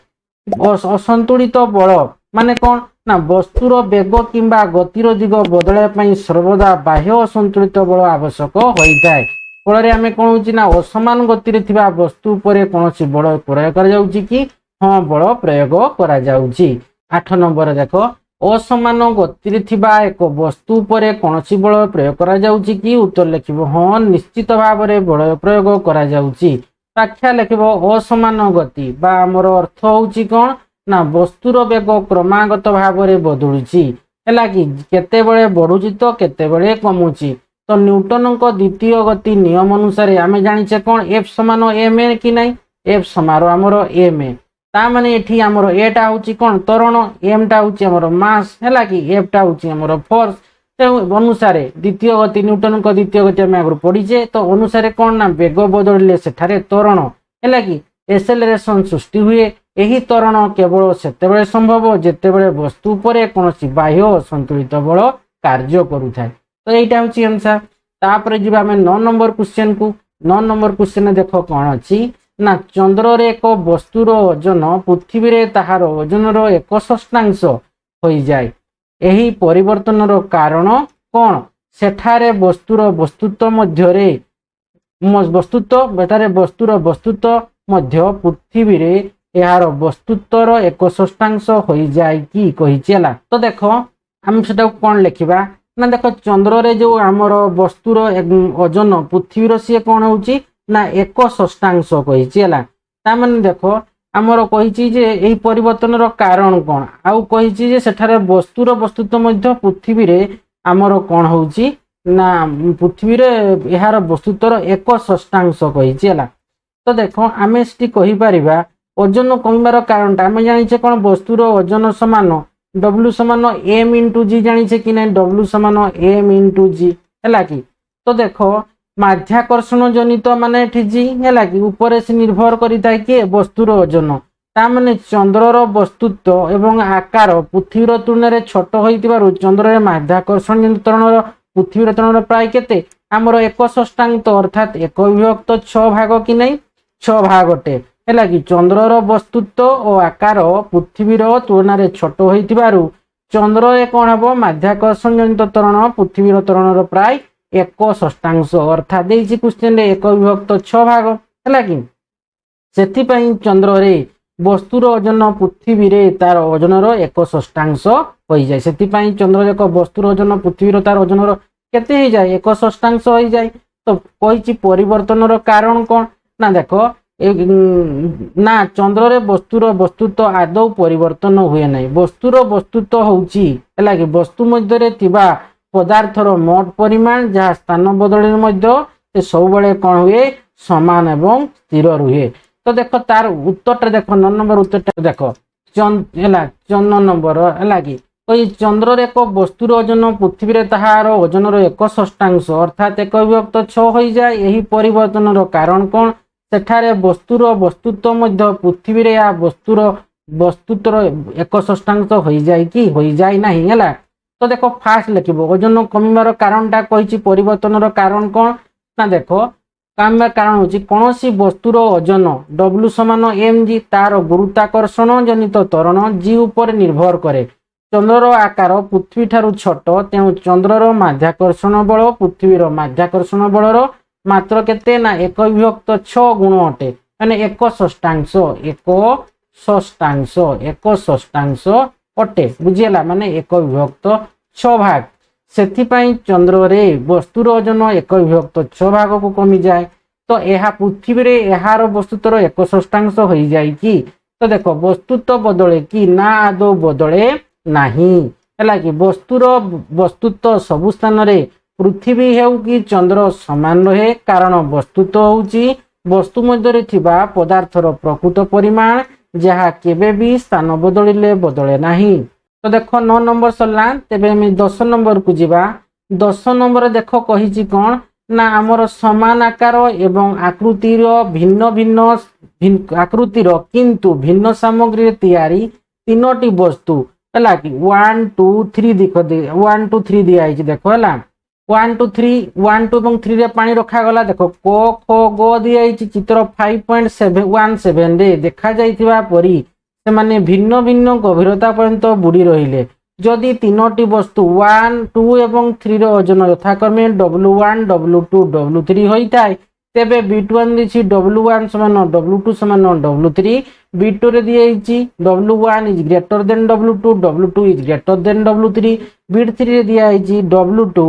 [SPEAKER 1] असंतुलित बल माने कौन ना वस्तुर वेग किंबा गतिर दिग बदलाय सर्वदा बाह्य असंतुलित बल आवश्यक होता है। फल आम कौन हो ना असमान गति रे थिबा वस्तु उपरे कौनसी बल प्रयोग करा जाउछि कि हाँ बल प्रयोग करा जाउछि। 8 नंबर देखो असमान गति रे थिबा एक वस्तु उपरे कौनसी बल प्रयोग करा जाउछि कि। उत्तर लिखिबो हाँ निश्चित भाव में बल प्रयोग करा जाउछि। व्याख्या लिखिबो असमान गति बा हमर अर्थ होउछि कोन ना वस्तुर वेग क्रमागत भाव में बदलुछि हैला कि केतेबेले बढ़ुछि तो केतेबेले कमुछि। तो न्यूटन को द्वितीय गति नियम अनुसार आम जानिचे कौन एफ समान एम ए कि नहीं एफ समान आमर एम ए ता माने एठी आमर एटा होची कौन त्वरण एम टा होची आमर मास हैला कि एफ टा होची आमर फोर्स। तो अनुसार द्वितीय गति न्यूटन को द्वितीय गति आम आगु पढ़ीचे। तो अनुसार कौन ना वेग बदलिले सेठारे त्वरण हैला कि एक्सेलरेशन सृष्टि हुए। यही त्वरण केवल सेतेबेले संभव जेतेबेले वस्तु उपरे कोनोसी बाह्य असंतुलित बल कार्य करूथाय। तो यहाँ हूँ आंसर। तापर जी आम 9 नंबर क्वेश्चन को। 9 नंबर क्वेश्चन देख कौन अच्छी ना चंद्र रे एक वस्तुर ओजन पृथ्वी रे ताहार ओजन रो 1/6 हो जाए। यही परिवर्तन रो कारण कौन सेठारे वस्तुर वस्तुत्व मध्य रे वस्तुर वस्तुत्व मध्य पृथ्वी रे यार वस्तुत्वर 1/6 हो जाए कि कही। तो देख आम से कौन लिखा ना देख चंद्र रे जो आमर वस्तुर ओजन पृथ्वीर सी कौन होची ना 1/6 कही। तामाने देख आमर कही जे परिवर्तन रो कारण कौन आउ कही सेठारे वस्तुर वस्तुत्व मध्य पृथ्वी रे आमर कौन होची ना पृथ्वी रे यार वस्तुत्वर 1/6 कही। तो देख आम से कही परिबा ओजन कमिबार कारण आम जानिचे कौन वस्तुर ओजन समान W समान m इंटू जी जानिचे कि नहीं W समान m इंटू जी है कि। तो देख माध्याकर्षण जनित माने जी है कि ऊपर से निर्भर करिता कि वस्तुर ओजन ता माने चंद्रर वस्तुत्व एवं आकार पृथ्वीर तुलना छोट होइतिबारु चंद्र माध्याकर्षण जनित त्वरण पृथ्वीर त्वरण प्राय केते आमर 1/6 अर्थात 1/6 भाग कि नहीं 6 भागटे है कि चंद्रर वस्तुत्व और आकार पृथ्वीर तुलना छोट होइतिबारु चंद्र कौन हम माध्याकर्षण जनित त्वरण पृथ्वीर त्वरण प्राय 1/6 अर्थात क्वेश्चन 1/6 भाग है कि चंद्र रे বস্তুর ওজন পৃথিবীরে তার ওজনর 1/6 হয়ে যায়। সেপাই চন্দ্র এক বস্তুর ওজন পৃথিবীর তার ওজনর কেতে হয়ে যায় 1/6 হয়ে যায়। তো কইছি পরিবর্তনর কারণ কোন না দেখো না চন্দ্রে বস্তুর বস্তুত্ব আদৌ পরিবর্তন হুয়ে নাই। বস্তুর বস্তুত্ব হচ্ছে হল কি বস্তু মধ্যে থিবা পদার্থর মোট পরিমাণ যা স্থান বদলের মধ্যে সে সবুলে কোন হুয়ে সমান এবং স্থির রুহে। তো দেখো তার উত্তরটা দেখো 9 নম্বর উত্তরটা দেখো হলা 14 নম্বর হল কি ওই চন্দ্রের এক বস্তুর ওজন পৃথিবীরে তাহার ওজনর 1/6 অর্থাৎ 1/6 হয়ে যায়। এই পরিবর্তনের কারণ কোন সেঠারে বস্তুর বস্তুত্ব মধ্যে পৃথিবীরে বস্তুর বস্তুত্বর 1/6 হয়ে যায় কি হয়ে যায় না হলা। তো দেখো ফার্স্ট লিখব ওজন কমিবার কারণটা কইছি পরিবর্তনের কারণ কোন না দেখো কমিবার কারণ হচ্ছে কৌশি বস্তুর ওজন ডব্লু সমান mg তার গুরুত্বাকর্ষণ জনিত ত্বরণ জি উপরে নির্ভর করে। চন্দ্রর আকার পৃথিবী ঠারু ছোট তেণু চন্দ্রর মাধ্যাকর্ষণ বল পৃথিবীর মাধ্যাকর্ষণ বলর মাত্র কেতে না 1/6 গুণ অটে মানে 1/6 অটে বুঝিলা মানে 1/6 ভাগ। সেপাই চন্দ্রে বস্তুর ওজন 1/6 ভাগক কমি যায়। তো এহা পৃথিবীরে এহার বস্তুত্বর 1/6 হয়ে যায় কি। তো দেখো বস্তুত্ব বদলে কি না আদৌ বদলে ନାହିଁ ହେଲା କି ବସ୍ତୁର ବସ୍ତୁତ୍ୱ ସବୁ ସ୍ଥାନରେ ପୃଥିବୀ ହେଉ କି ଚନ୍ଦ୍ର ସମାନ ରହେ କାରଣ ବସ୍ତୁତ୍ୱ ହେଉଛି ବସ୍ତୁ ମଧ୍ୟରେ ଥିବା ପଦାର୍ଥର ପ୍ରକୃତ ପରିମାଣ ଯାହା କେବେ ବି ସ୍ଥାନ ବଦଳିଲେ ବଦଳେ ନାହିଁ। ତ ଦେଖ 9 ନମ୍ବର ସରିଲା। ତେବେ ଆମେ 10 ନମ୍ବରକୁ ଯିବା। 10 ନମ୍ବର ଦେଖ କହିଛି କ'ଣ ନା ଆମର ସମାନ ଆକାର ଏବଂ ଆକୃତିର ଭିନ୍ନ ଭିନ୍ନ ଆକୃତିର କିନ୍ତୁ ଭିନ୍ନ ସାମଗ୍ରୀରେ ତିଆରି ତିନୋଟି ବସ୍ତୁ ହେଲା କି 1 2 3 ଦେଖ 1 2 3 ଦିଆ ହେଇଛି ଦେଖ ହେଲା 1 2 3 1 2 ଏବଂ 3 ରେ ପାଣି ରଖାଗଲା। ଦେଖ କ ଖ ଗ ଦିଆ ହେଇଛି ଚିତ୍ର 5.17 ରେ ଦେଖା ଯାଇଥିବା ପରି ସେମାନେ ଭିନ୍ନ ଭିନ୍ନ ଗଭୀରତା ପର୍ଯ୍ୟନ୍ତ ବୁଡି ରହିଲେ। ଯଦି ତିନୋଟି ବସ୍ତୁ 1 2 ଏବଂ 3 ର ଓଜନ ଯଥାକ୍ରମେ W1 W2 W3 ହୋଇଥାଏ ତେବେ B1 ଦେଇଛି W1 ସମାନ W2 ସମାନ W3 B2 ରେ ଦିଆଯାଇଛି W1 is greater than W2 W2 is greater than W3 B3 ରେ ଦିଆଯାଇଛି W2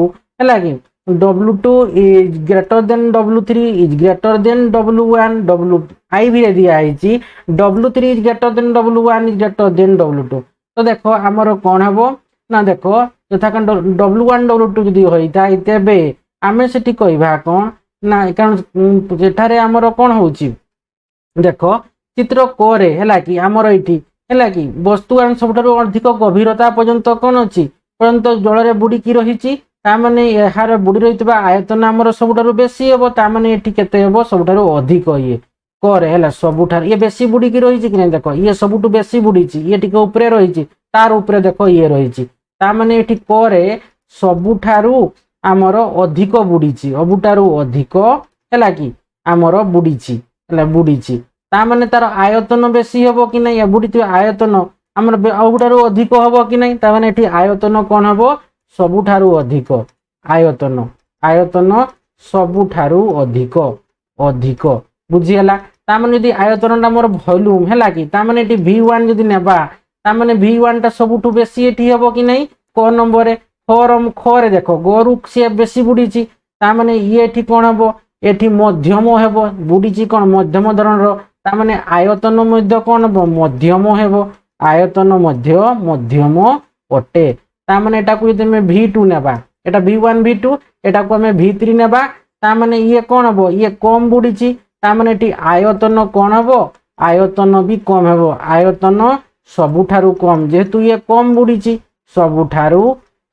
[SPEAKER 1] ହେଲା କି W2 is greater than W3 is greater than W1 IV ରେ ଦିଆଯାଇଛି W3 is greater than W1 is greater than W2। ତ ଦେଖ ଆମର କ'ଣ ହେବ ନା ଦେଖ ଯଥାକ୍ରମେ W1 W2 ଯଦି ହୋଇଥାଏ ତେବେ ଆମେ ସେଠି କହିବା କ'ଣ ନା କାରଣ ସେଠାରେ ଆମର କ'ଣ ହଉଛି ଦେଖ ଚିତ୍ର କୋରେ ହେଲା କି ଆମର ଏଇଠି ହେଲା କି ବସ୍ତୁ ସବୁଠାରୁ ଅଧିକ ଗଭୀରତା ପର୍ଯ୍ୟନ୍ତ କ'ଣ ଅଛି ପର୍ଯ୍ୟନ୍ତ ଜଳରେ ବୁଡିକି ରହିଛି। ତାମାନେ ଏହାର ବୁଡି ରହିଥିବା ଆୟତନ ଆମର ସବୁଠାରୁ ବେଶୀ ହେବ। ତାମାନେ ଏଠି କେତେ ହେବ ସବୁଠାରୁ ଅଧିକ ଇଏ କରେ ହେଲା ସବୁଠାରୁ ଇଏ ବେଶୀ ବୁଡିକି ରହିଛି କି ନାହିଁ ଦେଖ ଇଏ ସବୁଠୁ ବେଶୀ ବୁଡିଛି ଇଏ ଟିକେ ଉପରେ ରହିଛି ତାର ଉପରେ ଦେଖ ଇଏ ରହିଛି। ତାମାନେ ଏଠି କରେ ସବୁଠାରୁ ଆମର ଅଧିକ ବୁଡିଛି ସବୁଠାରୁ ଅଧିକ ହେଲା କି ଆମର ବୁଡିଛି ହେଲା ବୁଡିଛି। ତାମାନେ ତାର ଆୟତନ ବେଶୀ ହେବ କି ନାହିଁ ବୁଡିଥିବା ଆୟତନ ଆମର ସବୁଠାରୁ ଅଧିକ ହେବ କି ନାହିଁ। ତାମାନେ ଏଠି ଆୟତନ କ'ଣ ହେବ ସବୁଠାରୁ ଅଧିକ ଆୟତନ ଆୟତନ ସବୁଠାରୁ ଅଧିକ ଅଧିକ ବୁଝିହେଲା। ତାମାନେ ଯଦି ଆୟତନଟା ଆମର ଭଲ୍ୟୁମ ହେଲା କି ତାମାନେ ଏଠି V1 ଯଦି ନେବା ତାମାନେ V1 ଟା ସବୁଠୁ ବେଶୀ ଏଠି ହେବ କି ନାହିଁ କ ନମ୍ବରରେ ଖରେ ଦେଖ ଗରୁ ସିଏ ବେଶୀ ବୁଡିଛି। ତାମାନେ ଇଏ ଏଠି କ'ଣ ହେବ ଏଠି ମଧ୍ୟମ ହେବ ବୁଡିଛି କ'ଣ ମଧ୍ୟମ ଧରଣର ତାମାନେ ଆୟତନ ମଧ୍ୟ କ'ଣ ହେବ ମଧ୍ୟମ ହେବ ଆୟତନ ମଧ୍ୟ ମଧ୍ୟମ ଅଟେ। ତାମାନେ ଏଟାକୁ ଯଦି ଆମେ V2 ନେବା এটা V1 V2 এটাକୁ ଆମେ V3 ନେବା ତାମାନେ ଇଏ କ'ଣ ହେବ ଇଏ କମ ବୁଡିଛି ତାମାନେ ଏଠି ଆୟତନ କ'ଣ ହେବ ଆୟତନ ବି କମ ହେବ ଆୟତନ ସବୁଠାରୁ କମ ଯେହେତୁ ଇଏ କମ ବୁଡିଛି ସବୁଠାରୁ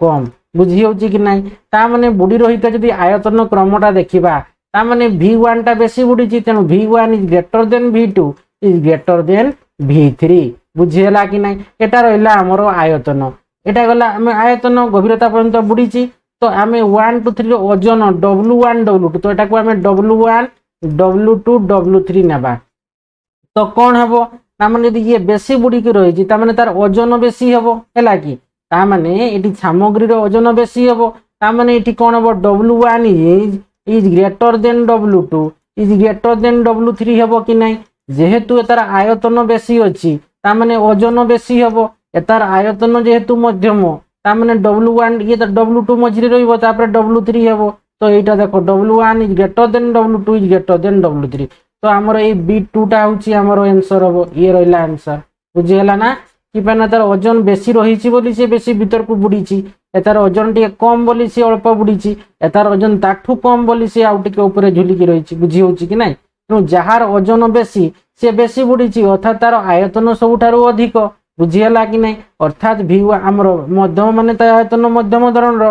[SPEAKER 1] କମ ବୁଝି ହେଉଛି କି ନାହିଁ। ତାମାନେ ବୁଡି ରହିଥିବା ଯଦି ଆୟତନ କ୍ରମଟା ଦେଖିବା ତାମାନେ V1 ଟା ବେଶୀ ବୁଡିଛି ତେଣୁ V1 is greater than V2 is greater than V3 ବୁଝି ହେଲା କି ନାହିଁ। এটা ରହିଲା ଆମର ଆୟତନ এটা ଗଲା ଆମେ ଆୟତନ ଗଭୀରତା ପର୍ଯ୍ୟନ୍ତ ବୁଡିଛି ତ ଆମେ 1 2 3 ର ଓଜନ W1 W2 ତ ଏଟାକୁ ଆମେ W1 W2 W3 ନେବା ତ କ'ଣ ହେବ ତାମାନେ ଯଦି ଇଏ ବେଶୀ ବୁଡିକି ରହିଛି ତାମାନେ ତାର ଓଜନ ବେଶୀ ହେବ ହେଲା କି ତାମାନେ ଏଠି ସାମଗ୍ରୀର ଓଜନ ବେଶୀ ହେବ ତାମାନେ ଏଠି କ'ଣ ହେବ W1 is greater than W2 is greater than W3 ହେବ କି ନାହିଁ যেহেতু এটার আয়তন বেশি ଅଛି তা মানে ওজন বেশি হব এটার আয়তন যেহেতু মধ্যম তা মানে W1 ইয়ে W2 মঝিরে রইব তারপরে W3 হব তো এইটা দেখো W1 is greater than W2 is greater than W3 তো আমার এই B2 টা হচ্ছে আমার आंसर হব ইয়ে রইলা आंसर বুঝি হেলা না কি পানা তার ওজন বেশি রহিছি বলি সে বেশি ভিতরকু বুড়িছি এটার ওজন টিকে কম বলি সে অল্প বুড়িছি এটার ওজন তাঠু কম বলি সে আউ টিকে উপরে ঝুলিকি রহিছি বুঝি হଉଛି কি নাই তেଣୁ ଯାହାର ଓଜନ ବେଶୀ ସେ ବେଶୀ ବୁଡିଛି ଅର୍ଥାତ୍ ତାର ଆୟତନ ସବୁଠାରୁ ଅଧିକ ବୁଝି ହେଲା କି ନାହିଁ ଅର୍ଥାତ୍ ଭି ଆମର ମଧ୍ୟମ ମାନେ ତା ଆୟତନ ମଧ୍ୟମ ଧରଣର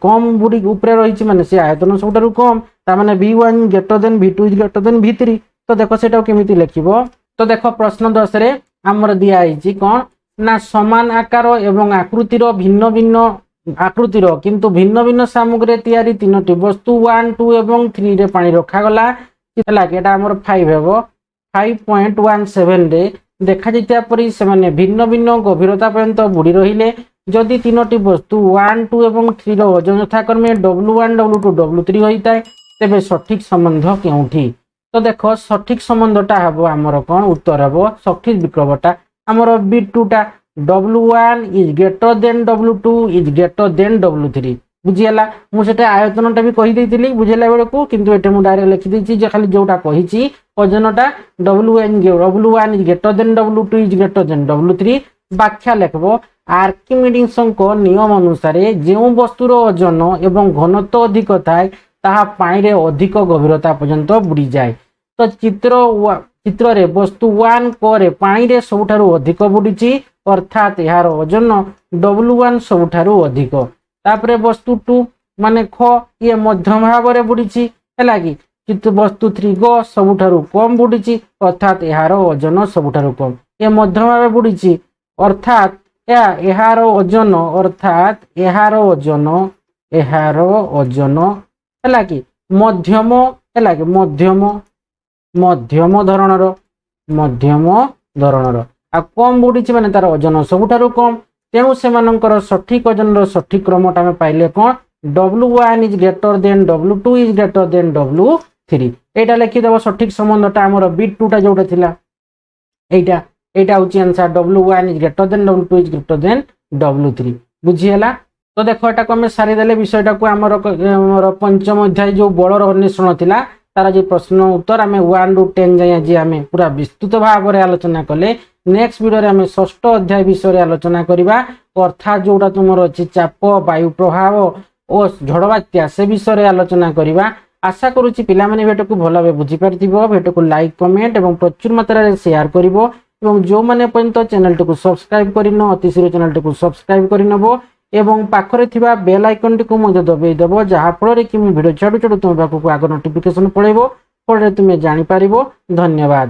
[SPEAKER 1] କମ ବୁଡି ଉପରେ ରହିଛି ମାନେ ସେ ଆୟତନ ସବୁଠାରୁ କମ ତା ମାନେ V1 greater then V2 is greater then V3 ତ ଦେଖ ସେଟାକୁ କେମିତି ଲେଖିବ ତ ଦେଖ ପ୍ରଶ୍ନ 10 ରେ ଆମର ଦିଆ ହେଇଛି କଣ ନା ସମାନ ଆକାର ଏବଂ ଆକୃତିର ଭିନ୍ନ ଭିନ୍ନ ଆକୃତିର କିନ୍ତୁ ଭିନ୍ନ ଭିନ୍ନ ସାମଗ୍ରୀରେ ତିଆରି ତିନୋଟି ବସ୍ତୁ 1 2 ଏବଂ 3 ରେ ପାଣି ରଖାଗଲା ହେଲା କି ଏଟା ଆମର 5 ହେବ 5.17 ରେ দেখা যাইতা পরি সেমানে ভিন্ন ভিন্ন গভীরতা পর্যন্ত বুড়ি রহিলে যদি তিনোটি বস্তু 1 2 এবং 3 র ওজন যথাক্রমে W1 W2 W3 হইতায় তেবে সঠিক সম্বন্ধ কেউঠি তো দেখো সঠিক সম্বন্ধটা হব আমার কোন উত্তর হব সঠিক বিকল্পটা আমার B2 টা W1 is greater than W2 is greater than W3 বুঝিলা মু সেটা আয়তনটা বি কহি দেইতিলি বুঝিলা বেলকু কিন্তু এটা মু ডাইরেক্ট লিখি দেইছি যে খালি যেটা কহিছি ওজনটা W1 is greater than W2 is greater than W3 ব্যাখ্যা লিখব আর্কিমিডিসଙ୍କ নিয়ম অনুসারে যে বস্তুর ওজন এবং ঘনত্ব অধিক থাকে তাহা পানিরে অধিক গভীরতা পর্যন্ত বুড়ি যায় তো চিত্রে বস্তু 1 করে পানিরে সবুঠারু অধিক বুড়িছি অর্থাৎ এর ওজন W1 সবুঠারু অধিক তারপরে বস্তু 2 মানে খ ইয়ে মধ্যম ভাবে বুড়িছি হেলা কি কিন্তু বস্তু 3 গ সবুঠারু কম বুড়িছি অর্থাৎ এর ওজন সবুঠারু কম এ মধ্যম ভাবে বুড়িছি অর্থাৎ এর ওজন হেলা কি মধ্যম হেলা কি মধ্যম ধরণর আর কম বুড়িছি মানে তার ওজন সবুঠারু কম তেণু সেমানଙ୍କର সঠিক ওজনর সঠিক ক্রমটা আমি পাইলে কোন W1 is greater than W2 is greater than W3 এইটা লিখি দেব সঠিক সম্বন্ধটা আমার B2 টা যেটা ছিল এইটা হচ্ছে answer W1 is greater than W2 is greater than W3 বুঝি হেলা তো দেখো এটা আমি সারি দেলে বিষয়টাকে আমার পঞ্চম অধ্যায় যে বড়র অন্বেষণ লা তার যে প্রশ্ন উত্তর আমি 1 ରୁ 10 যাই আজ আমি পুরা বিস্তৃত ভাবে আলোচনা কলে নেক্সট ভিডিওরে আমি ষষ্ঠ অধ্যায় বিষয়ে আলোচনা করিবা অর্থাৎ যেটা তোমার আছে চাপ বায়ু প্রভাব ও ঝড় বাত্যা সে বিষয়ে আলোচনা করিবা আশা করুছি পিলামানে ভিডিওকে ভালো ভাবে বুঝি পারতিবো ভিডিওকে লাইক কমেন্ট এবং প্রচুর মাত্রায় শেয়ার করিবো এবং যে মানে পর্যন্ত চ্যানেলটিকে সাবস্ক্রাইব করিন অতি শীঘ্র চ্যানেলটিকে সাবস্ক্রাইব করে নেব এবং পাখরে থিবা বেল আইকনটিকে মধ্যে দবাই দেব যাহা ফଳରେ কি মু ভিডিও ছাড়ু ছাড়ু তোমার পাখକୁ আগ নোটিফিকেশন পড়াইবো ফଳରେ তুমি জানি পারিবো ধন্যবাদ।